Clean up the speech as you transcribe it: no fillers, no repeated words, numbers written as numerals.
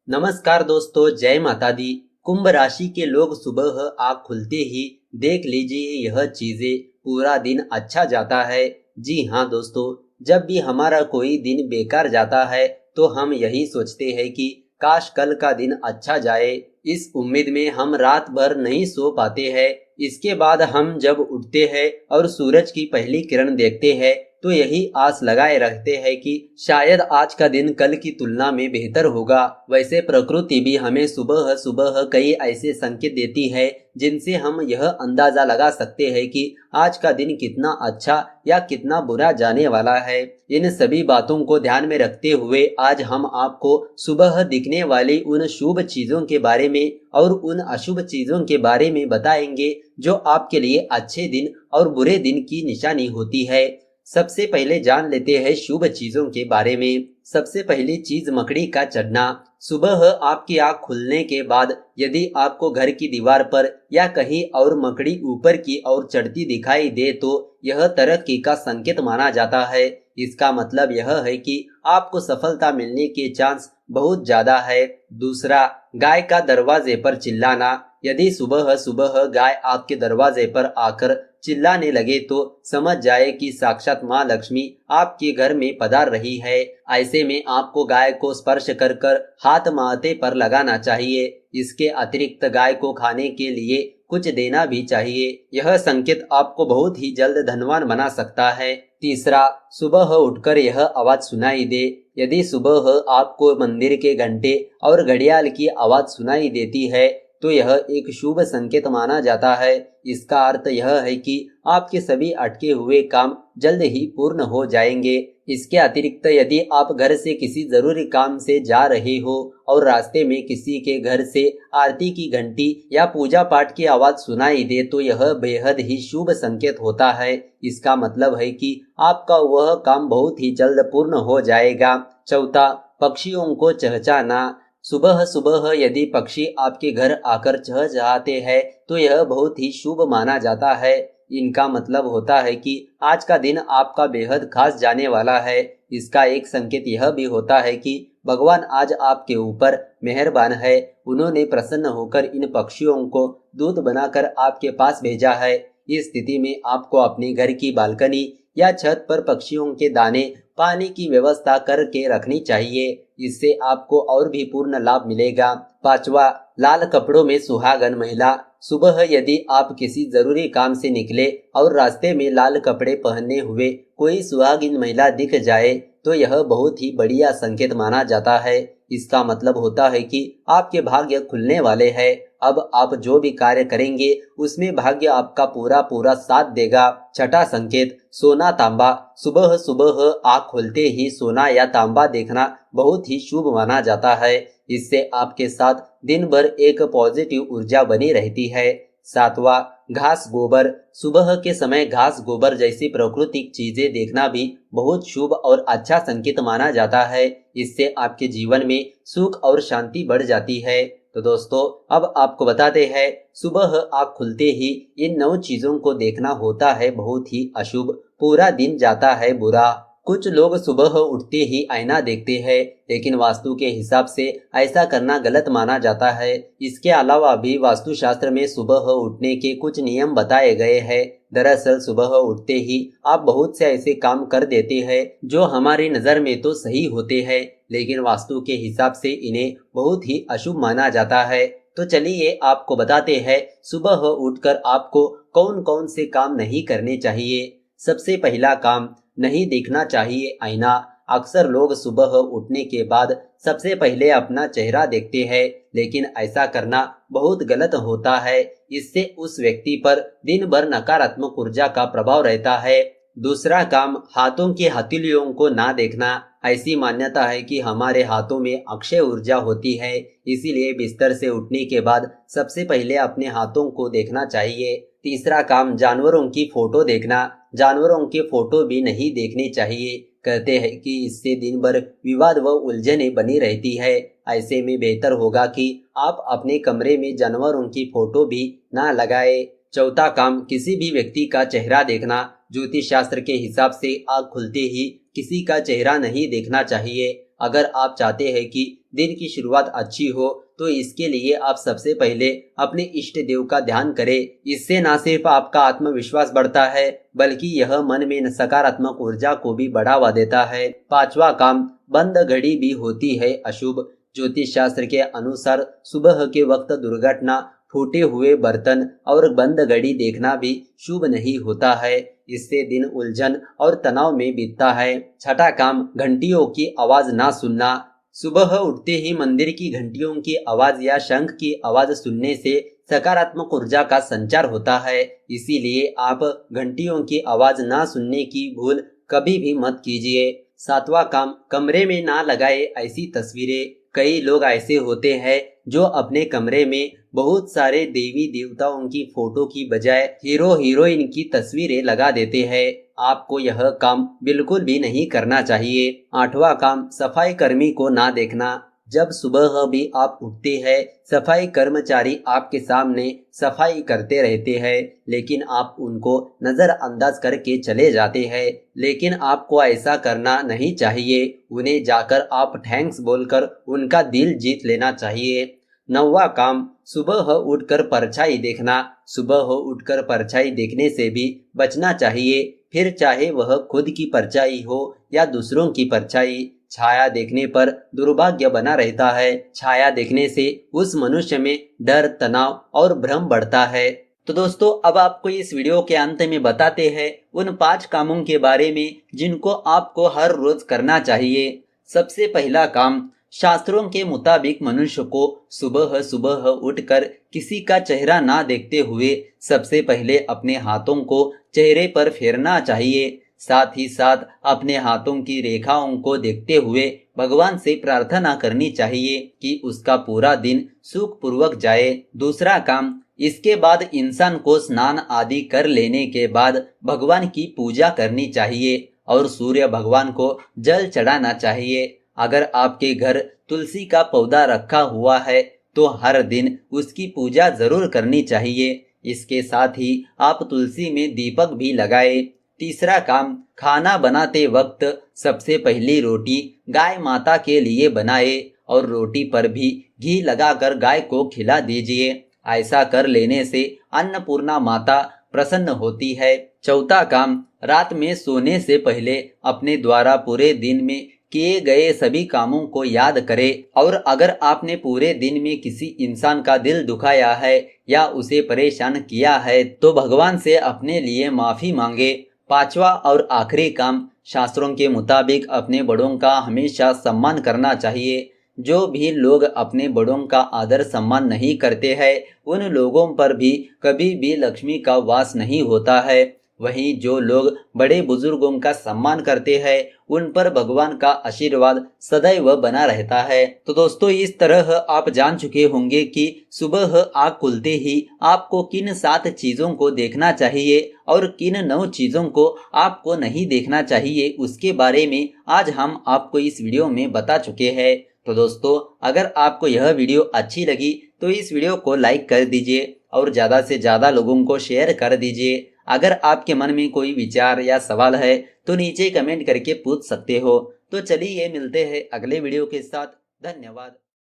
नमस्कार दोस्तों, जय माता दी। कुंभ राशि के लोग सुबह आँख खुलते ही देख लीजिए यह चीजें पूरा दिन अच्छा जाता है। जी हाँ दोस्तों, जब भी हमारा कोई दिन बेकार जाता है तो हम यही सोचते हैं कि काश कल का दिन अच्छा जाए। इस उम्मीद में हम रात भर नहीं सो पाते हैं। इसके बाद हम जब उठते हैं और सूरज की पहली किरण देखते हैं तो यही आस लगाए रखते हैं कि शायद आज का दिन कल की तुलना में बेहतर होगा। वैसे प्रकृति भी हमें सुबह सुबह कई ऐसे संकेत देती है जिनसे हम यह अंदाजा लगा सकते हैं कि आज का दिन कितना अच्छा या कितना बुरा जाने वाला है। इन सभी बातों को ध्यान में रखते हुए आज हम आपको सुबह दिखने वाली उन शुभ चीजों के बारे में और उन अशुभ चीजों के बारे में बताएंगे जो आपके लिए अच्छे दिन और बुरे दिन की निशानी होती है। सबसे पहले जान लेते हैं शुभ चीजों के बारे में। सबसे पहली चीज मकड़ी का चढ़ना। सुबह आपकी आंख खुलने के बाद यदि आपको घर की दीवार पर या कहीं और मकड़ी ऊपर की ओर चढ़ती दिखाई दे तो यह तरक्की का संकेत माना जाता है। इसका मतलब यह है कि आपको सफलता मिलने के चांस बहुत ज्यादा है। दूसरा, गाय का दरवाजे पर चिल्लाना। यदि सुबह सुबह गाय आपके दरवाजे पर आकर चिल्लाने लगे तो समझ जाए कि साक्षात माँ लक्ष्मी आपके घर में पधार रही है। ऐसे में आपको गाय को स्पर्श कर कर हाथ माथे पर लगाना चाहिए। इसके अतिरिक्त गाय को खाने के लिए कुछ देना भी चाहिए। यह संकेत आपको बहुत ही जल्द धनवान बना सकता है। तीसरा, सुबह उठकर यह आवाज सुनाई दे। यदि सुबह आपको मंदिर के घंटे और घड़ियाल की आवाज सुनाई देती है तो यह एक शुभ संकेत माना जाता है। इसका अर्थ यह है कि आपके सभी अटके हुए काम जल्द ही पूर्ण हो जाएंगे। इसके अतिरिक्त यदि आप घर से किसी जरूरी काम से जा रहे हो और रास्ते में किसी के घर से आरती की घंटी या पूजा पाठ की आवाज सुनाई दे तो यह बेहद ही शुभ संकेत होता है। इसका मतलब है कि आपका वह काम बहुत ही जल्द पूर्ण हो जाएगा। चौथा, पक्षियों को चहचहाना। सुबह सुबह यदि पक्षी आपके घर आकर चहचहाते हैं तो यह बहुत ही शुभ माना जाता है। इनका मतलब होता है कि आज का दिन आपका बेहद खास जाने वाला है। इसका एक संकेत यह भी होता है कि भगवान आज आपके ऊपर मेहरबान है। उन्होंने प्रसन्न होकर इन पक्षियों को दूध बनाकर आपके पास भेजा है। इस स्थिति में आपको अपने घर की बालकनी या छत पर पक्षियों के दाने पानी की व्यवस्था करके रखनी चाहिए। इससे आपको और भी पूर्ण लाभ मिलेगा। पांचवा, लाल कपड़ों में सुहागन महिला। सुबह यदि आप किसी जरूरी काम से निकले और रास्ते में लाल कपड़े पहने हुए कोई सुहागिन महिला दिख जाए तो यह बहुत ही बढ़िया संकेत माना जाता है। इसका मतलब होता है कि आपके भाग्य खुलने वाले हैं। अब आप जो भी कार्य करेंगे उसमें भाग्य आपका पूरा पूरा साथ देगा। छठा संकेत, सोना तांबा। सुबह सुबह आँख खोलते ही सोना या तांबा देखना बहुत ही शुभ माना जाता है। इससे आपके साथ दिन भर एक पॉजिटिव ऊर्जा बनी रहती है। सातवां, घास गोबर। सुबह के समय घास गोबर जैसी प्राकृतिक चीजें देखना भी बहुत शुभ और अच्छा संकेत माना जाता है। इससे आपके जीवन में सुख और शांति बढ़ जाती है। तो दोस्तों, अब आपको बताते हैं सुबह आँख खुलते ही इन 9 चीजों को देखना होता है बहुत ही अशुभ। पूरा दिन जाता है बुरा। कुछ लोग सुबह उठते ही आईना देखते हैं, लेकिन वास्तु के हिसाब से ऐसा करना गलत माना जाता है। इसके अलावा भी वास्तुशास्त्र में सुबह उठने के कुछ नियम बताए गए हैं। दरअसल सुबह उठते ही आप बहुत से ऐसे काम कर देते हैं जो हमारी नजर में तो सही होते हैं, लेकिन वास्तु के हिसाब से इन्हें बहुत ही अशुभ माना जाता है। तो चलिए आपको बताते हैं सुबह उठकर आपको कौन कौन से काम नहीं करने चाहिए। सबसे पहला काम, नहीं देखना चाहिए आईना। अक्सर लोग सुबह उठने के बाद सबसे पहले अपना चेहरा देखते हैं, लेकिन ऐसा करना बहुत गलत होता है। इससे उस व्यक्ति पर दिन भर नकारात्मक ऊर्जा का प्रभाव रहता है। दूसरा काम, हाथों की हथेलियों को ना देखना। ऐसी मान्यता है कि हमारे हाथों में अक्षय ऊर्जा होती है, इसीलिए बिस्तर से उठने के बाद सबसे पहले अपने हाथों को देखना चाहिए। तीसरा काम, जानवरों की फोटो देखना। जानवरों के फोटो भी नहीं देखने चाहिए। कहते हैं कि इससे दिन भर विवाद व उलझने बनी रहती है। ऐसे में बेहतर होगा कि आप अपने कमरे में जानवरों की फोटो भी ना लगाए। चौथा काम, किसी भी व्यक्ति का चेहरा देखना। ज्योतिष शास्त्र के हिसाब से आँख खुलते ही किसी का चेहरा नहीं देखना चाहिए। अगर आप चाहते हैं कि दिन की शुरुआत अच्छी हो तो इसके लिए आप सबसे पहले अपने इष्ट देव का ध्यान करें। इससे न सिर्फ आपका आत्मविश्वास बढ़ता है बल्कि यह मन में सकारात्मक ऊर्जा को भी बढ़ावा देता है। पांचवा काम, बंद घड़ी भी होती है अशुभ। ज्योतिष शास्त्र के अनुसार सुबह के वक्त दुर्घटना, फूटे हुए बर्तन और बंद घड़ी देखना भी शुभ नहीं होता है। इससे दिन उलझन और तनाव में बीतता है। छठा काम, घंटियों की आवाज ना सुनना। सुबह उठते ही मंदिर की घंटियों की आवाज या शंख की आवाज सुनने से सकारात्मक ऊर्जा का संचार होता है। इसीलिए आप घंटियों की आवाज ना सुनने की भूल कभी भी मत कीजिए। सातवां काम, कमरे में ना लगाए ऐसी तस्वीरें। कई लोग ऐसे होते हैं जो अपने कमरे में बहुत सारे देवी देवताओं की फोटो की बजाय हीरो हीरोइन की तस्वीरें लगा देते हैं। आपको यह काम बिल्कुल भी नहीं करना चाहिए। आठवां काम, सफाई कर्मी को ना देखना। जब सुबह भी आप उठते हैं, सफाई कर्मचारी आपके सामने सफाई करते रहते हैं, लेकिन आप उनको नजरअंदाज करके चले जाते हैं। लेकिन आपको ऐसा करना नहीं चाहिए। उन्हें जाकर आप थैंक्स बोलकर उनका दिल जीत लेना चाहिए। नौवां काम, सुबह उठकर परछाई देखना। सुबह उठकर परछाई देखने से भी बचना चाहिए, फिर चाहे वह खुद की परछाई हो या दूसरों की परछाई। छाया देखने पर दुर्भाग्य बना रहता है। छाया देखने से उस मनुष्य में डर, तनाव और भ्रम बढ़ता है। तो दोस्तों, अब आपको इस वीडियो के अंत में बताते हैं उन 5 कामों के बारे में जिनको आपको हर रोज करना चाहिए। सबसे पहला काम, शास्त्रों के मुताबिक मनुष्य को सुबह सुबह उठकर किसी का चेहरा ना देखते हुए सबसे पहले अपने हाथों को चेहरे पर फेरना चाहिए। साथ ही साथ अपने हाथों की रेखाओं को देखते हुए भगवान से प्रार्थना करनी चाहिए कि उसका पूरा दिन सुखपूर्वक जाए। दूसरा काम, इसके बाद इंसान को स्नान आदि कर लेने के बाद भगवान की पूजा करनी चाहिए और सूर्य भगवान को जल चढ़ाना चाहिए। अगर आपके घर तुलसी का पौधा रखा हुआ है तो हर दिन उसकी पूजा जरूर करनी चाहिए। इसके साथ ही आप तुलसी में दीपक भी लगाए। तीसरा काम, खाना बनाते वक्त सबसे पहली रोटी गाय माता के लिए बनाए और रोटी पर भी घी लगाकर गाय को खिला दीजिए। ऐसा कर लेने से अन्नपूर्णा माता प्रसन्न होती है। चौथा काम, रात में सोने से पहले अपने द्वारा पूरे दिन में किए गए सभी कामों को याद करें और अगर आपने पूरे दिन में किसी इंसान का दिल दुखाया है या उसे परेशान किया है तो भगवान से अपने लिए माफी मांगे। पांचवा और आखिरी काम, शास्त्रों के मुताबिक अपने बड़ों का हमेशा सम्मान करना चाहिए। जो भी लोग अपने बड़ों का आदर सम्मान नहीं करते हैं उन लोगों पर भी कभी भी लक्ष्मी का वास नहीं होता है। वहीं जो लोग बड़े बुजुर्गों का सम्मान करते हैं उन पर भगवान का आशीर्वाद सदैव बना रहता है। तो दोस्तों, इस तरह आप जान चुके होंगे कि सुबह आँख खुलते ही आपको किन 7 चीजों को देखना चाहिए और किन 9 चीजों को आपको नहीं देखना चाहिए। उसके बारे में आज हम आपको इस वीडियो में बता चुके हैं। तो दोस्तों, अगर आपको यह वीडियो अच्छी लगी तो इस वीडियो को लाइक कर दीजिए और ज्यादा से ज्यादा लोगों को शेयर कर दीजिए। अगर आपके मन में कोई विचार या सवाल है तो नीचे कमेंट करके पूछ सकते हो। तो चलिए मिलते हैं अगले वीडियो के साथ। धन्यवाद।